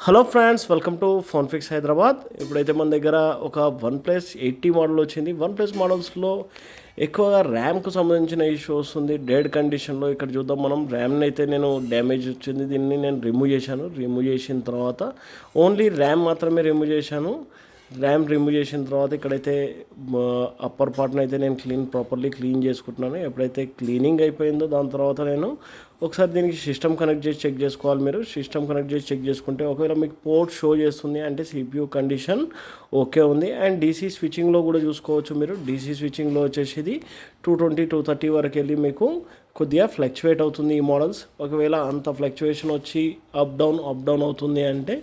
Hello friends, welcome to phone fix Hyderabad. ఇప్పుడైతే మన దగ్గర ఒక OnePlus 80 మోడల్ వచ్చింది. OnePlus మోడల్స్లో ఎక్కువగా ర్యామ్కు సంబంధించిన ఇష్యూ వస్తుంది. డెడ్ కండిషన్లో ఇక్కడ చూద్దాం మనం. ర్యామ్ని అయితే నేను డ్యామేజ్ వచ్చింది, దీన్ని నేను రిమూవ్ చేశాను. రిమూవ్ చేసిన తర్వాత ఓన్లీ ర్యామ్ మాత్రమే రిమూవ్ చేశాను. ర్యామ్ రిమూవ్ చేసిన తర్వాత ఇక్కడైతే అప్పర్ పార్ట్ని అయితే నేను ప్రాపర్లీ క్లీన్ చేసుకుంటున్నాను. ఎప్పుడైతే క్లీనింగ్ అయిపోయిందో దాని తర్వాత నేను ఒకసారి దీనికి సిస్టమ్ కనెక్ట్ చేసి చెక్ చేసుకోవాలి. మీరు సిస్టమ్ కనెక్ట్ చేసి చెక్ చేసుకుంటే ఒకవేళ మీకు పోర్ట్ షో చేస్తుంది అంటే CPU కండిషన్ ఓకే ఉంది. అండ్ DC స్విచ్చింగ్లో కూడా చూసుకోవచ్చు మీరు. DC స్విచ్చింగ్లో వచ్చేసి ఇది 220 230 వరకు వెళ్ళి మీకు కొద్దిగా ఫ్లక్చువేట్ అవుతుంది ఈ మోడల్స్. ఒకవేళ అంత ఫ్లక్చువేషన్ వచ్చి అప్ డౌన్ అవుతుంది అంటే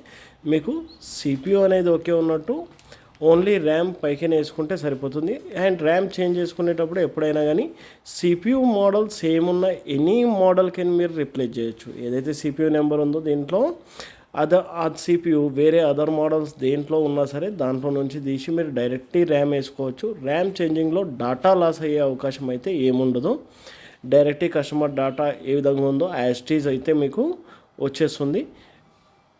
మీకు CPU అనేది ఓకే ఉన్నట్టు. ఓన్లీ ర్యామ్ పైకి వేసుకుంటే సరిపోతుంది. అండ్ ర్యామ్ చేంజ్ చేసుకునేటప్పుడు ఎప్పుడైనా కానీ CPU మోడల్ సేమ్ ఉన్న ఎనీ మోడల్కి మీరు రిప్లేస్ చేయొచ్చు. ఏదైతే CPU నెంబర్ ఉందో దీంట్లో ఆ CPU వేరే అదర్ మోడల్స్ దేంట్లో ఉన్నా సరే దాంట్లో నుంచి తీసి మీరు డైరెక్ట్లీ ర్యామ్ వేసుకోవచ్చు. ర్యామ్ చేంజింగ్లో డాటా లాస్ అయ్యే అవకాశం అయితే ఏముండదు. డైరెక్ట్లీ కస్టమర్ డాటా ఏ విధంగా ఉందో యాస్టీజ్ అయితే మీకు వచ్చేస్తుంది.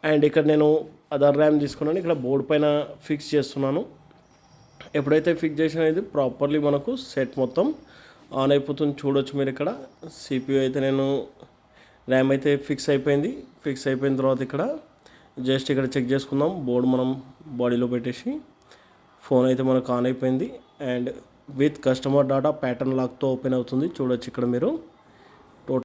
అండ్ ఇక్కడ నేను అదర్ ర్యామ్ తీసుకున్నాను, ఇక్కడ బోర్డు పైన ఫిక్స్ చేస్తున్నాను. ఎప్పుడైతే ఫిక్స్ చేసినది ప్రాపర్లీ మనకు సెట్ మొత్తం ఆన్ అయిపోతుంది. చూడొచ్చు మీరు ఇక్కడ CPU అయితే నేను ర్యామ్ అయితే ఫిక్స్ అయిపోయింది. ఫిక్స్ అయిపోయిన తర్వాత ఇక్కడ జస్ట్ ఇక్కడ చెక్ చేసుకుందాం. బోర్డు మనం బాడీలో పెట్టేసి ఫోన్ అయితే మనకు ఆన్ అయిపోయింది. And with customer data pattern లాక్తో ఓపెన్ అవుతుంది. చూడొచ్చు ఇక్కడ మీరు.